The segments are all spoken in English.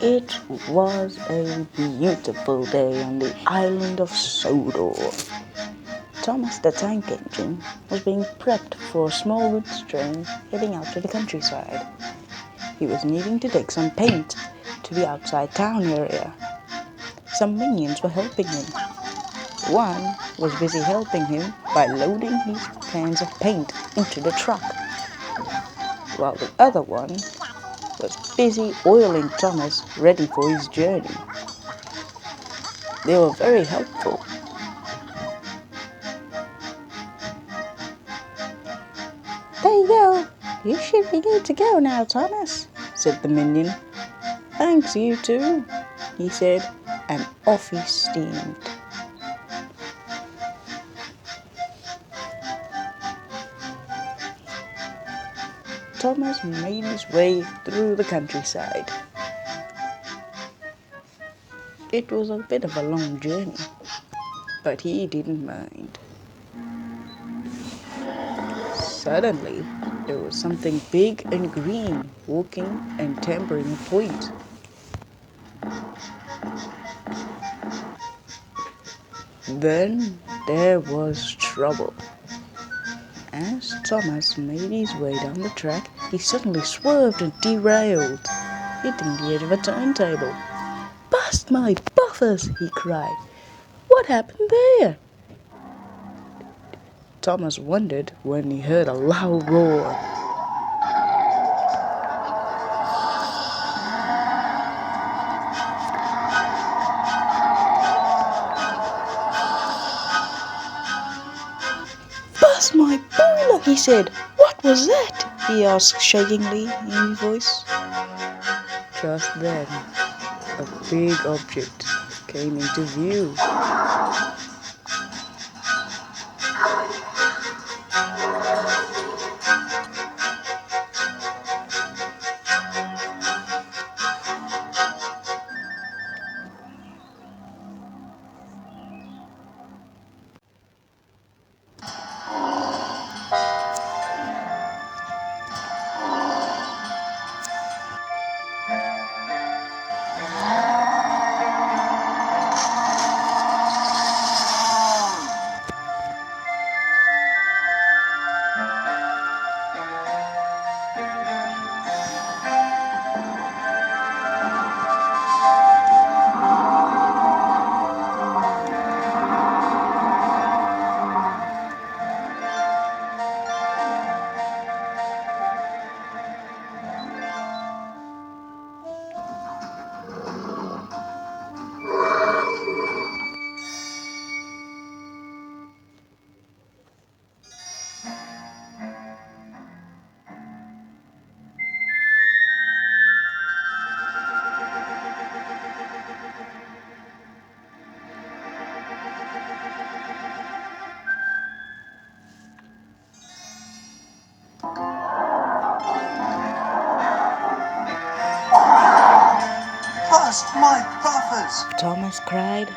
It was a beautiful day on the island of Sodor. Thomas the Tank Engine was being prepped for a small goods train heading out to the countryside. He was needing to take some paint to the outside town area. Some minions were helping him. One was busy helping him by loading his cans of paint into the truck, while the other one was busy oiling Thomas ready for his journey. They were very helpful. "There you go. You should be good to go now, Thomas," said the minion. "Thanks, you too," he said, and off he steamed. Thomas made his way through the countryside. It was a bit of a long journey, but he didn't mind. Suddenly, there was something big and green walking and tampering a point. Then there was trouble. As Thomas made his way down the track, he suddenly swerved and derailed, hitting the edge of a turntable. "Bust my buffers!" he cried. "What happened there?" Thomas wondered when he heard a loud roar. "Bust my boiler!" he said. "What was that?" he asked shakingly in his voice. Just then, a big object came into view. "Bust my buffers!" Thomas cried.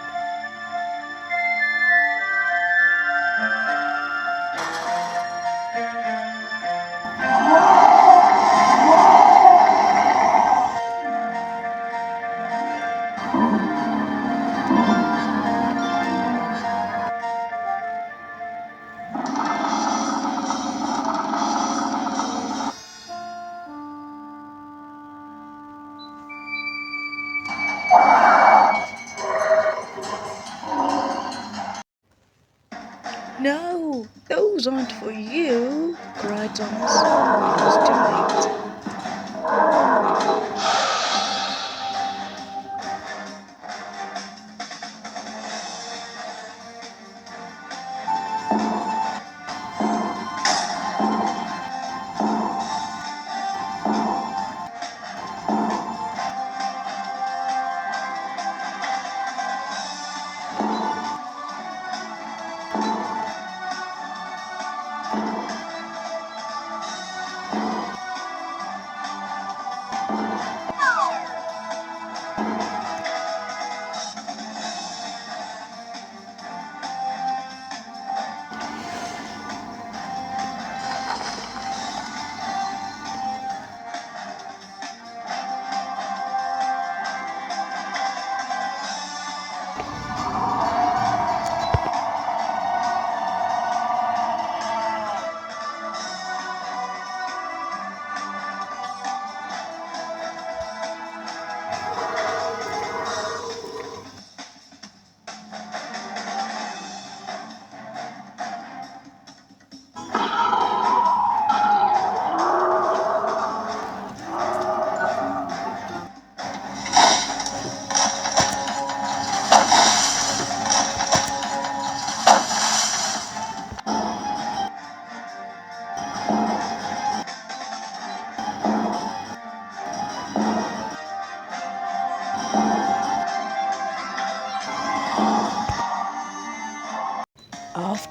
"No, those aren't for you," cried Thomas. It was too late.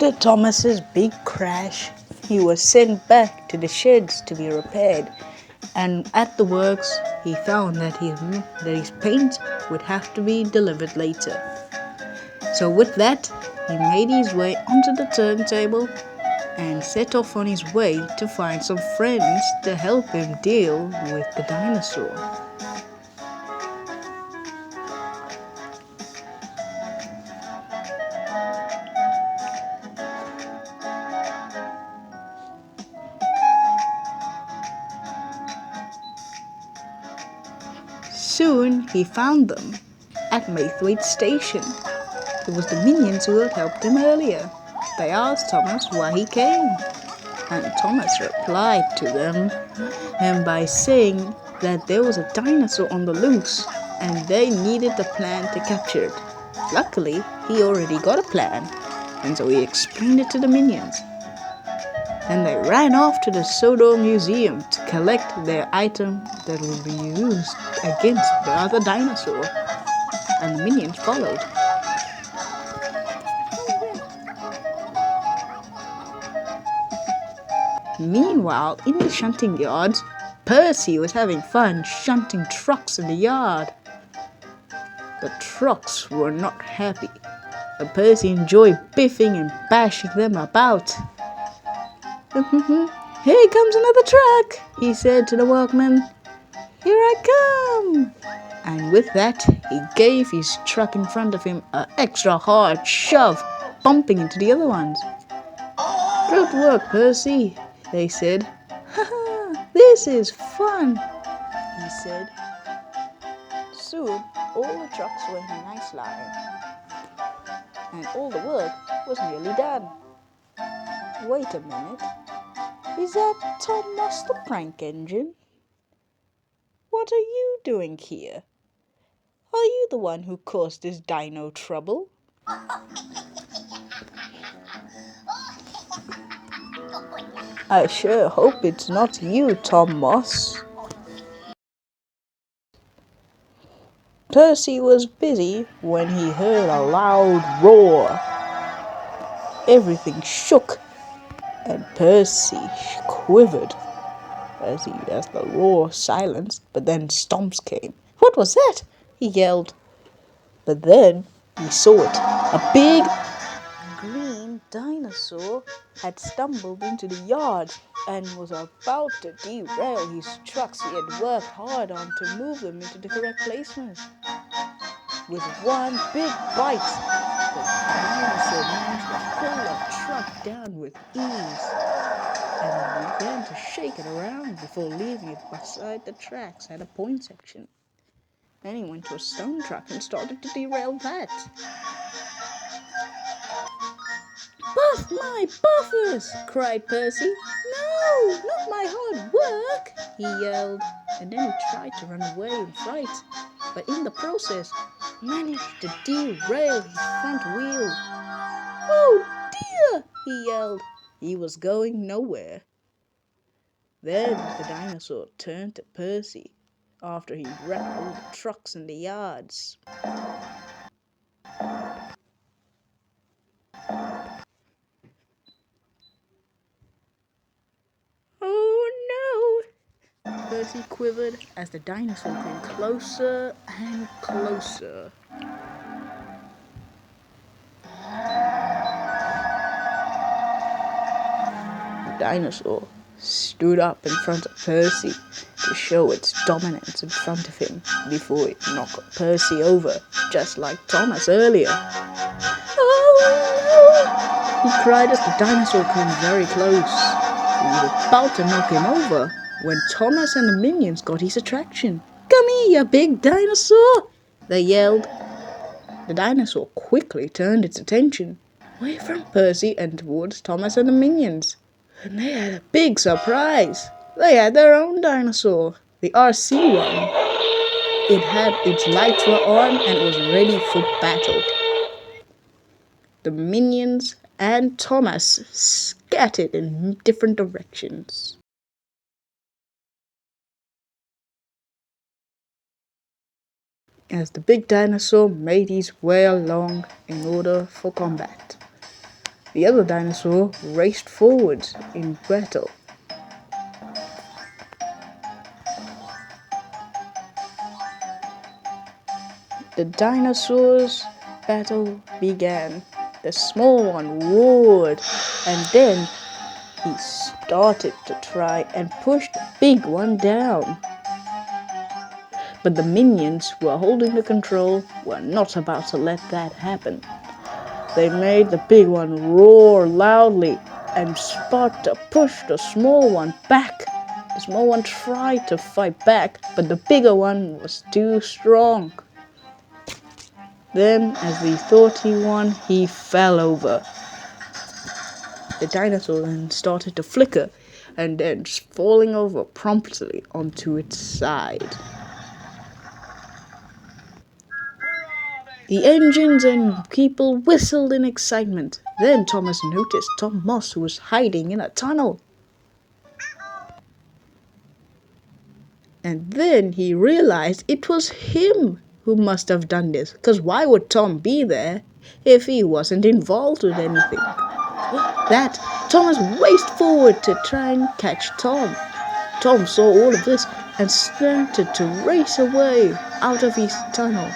After Thomas's big crash, he was sent back to the sheds to be repaired, and at the works he found that his paint would have to be delivered later. So with that, he made his way onto the turntable and set off on his way to find some friends to help him deal with the dinosaur. Soon he found them at Maythwaite Station. It was the minions who had helped him earlier. They asked Thomas why he came, and Thomas replied to them by saying that there was a dinosaur on the loose and they needed a plan to capture it. Luckily, he already got a plan, and so he explained it to the minions. Then they ran off to the Sodor Museum to collect their item that will be used against the other dinosaur, and the minions followed. Meanwhile, in the shunting yards, Percy was having fun shunting trucks in the yard. The trucks were not happy, but Percy enjoyed biffing and bashing them about. "Here comes another truck," he said to the workman. "Here I come." And with that, he gave his truck in front of him an extra hard shove, bumping into the other ones. "Good work, Percy," they said. "Haha, this is fun," he said. Soon, all the trucks were in a nice line, and all the work was nearly done. Wait a minute. Is that Thomas the Prank Engine? What are you doing here? Are you the one who caused this dino trouble? I sure hope it's not you, Thomas. Percy was busy when he heard a loud roar. Everything shook, and Percy quivered as the roar silenced, but then stomps came. "What was that?" he yelled. But then he saw it. A big green dinosaur had stumbled into the yard and was about to derail his trucks he had worked hard on to move them into the correct placement. With one big bite, the dinosaur managed to pull the truck down with ease and began to shake it around before leaving it beside the tracks at a point section. Then he went to a stone truck and started to derail that. "Buff my buffers!" cried Percy. "No, not my hard work!" he yelled, and then he tried to run away in fright, but in the process managed to derail his front wheel. "Oh dear!" he yelled. He was going nowhere. Then the dinosaur turned to Percy after he wrecked all the trucks in the yards. "Oh no!" Percy quivered as the dinosaur came closer and closer. The dinosaur stood up in front of Percy to show its dominance in front of him before it knocked Percy over, just like Thomas earlier. "Oh no!" he cried as the dinosaur came very close. He was about to knock him over when Thomas and the minions got his attraction. "Come here, you big dinosaur!" they yelled. The dinosaur quickly turned its attention away from Percy and towards Thomas and the minions. And they had a big surprise. They had their own dinosaur, the RC one. It had its lights were on and it was ready for battle. The minions and Thomas scattered in different directions. As the big dinosaur made his way along in order for combat. The other dinosaur raced forwards in battle. The dinosaurs' battle began. The small one roared, and then he started to try and push the big one down. But the minions who were holding the control were not about to let that happen. They made the big one roar loudly and start to push the small one back. The small one tried to fight back, but the bigger one was too strong. Then, as he thought he won, he fell over. The dinosaur then started to flicker and then falling over promptly onto its side. The engines and people whistled in excitement. Then Thomas noticed Tom Moss, who was hiding in a tunnel. And then he realized it was him who must have done this, because why would Tom be there if he wasn't involved with anything? That Thomas raced forward to try and catch Tom. Tom saw all of this and started to race away out of his tunnel.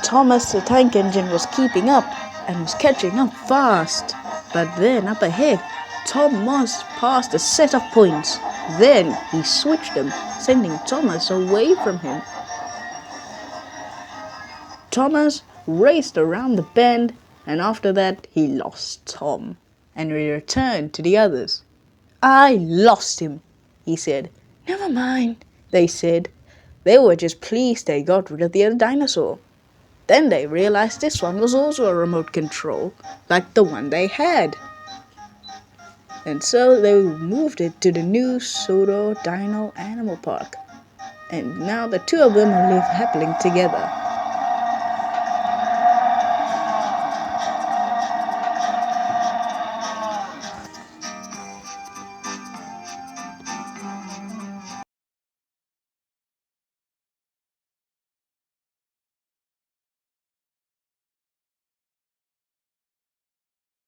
Thomas the Tank Engine was keeping up and was catching up fast. But then up ahead, Tom Moss passed a set of points. Then he switched them, sending Thomas away from him. Thomas raced around the bend, and after that he lost Tom, and he returned to the others. "I lost him," he said. "Never mind," they said. They were just pleased they got rid of the other dinosaur. Then they realized this one was also a remote control, like the one they had. And so they moved it to the new Sodo Dino Animal Park. And now the two of them live happily together.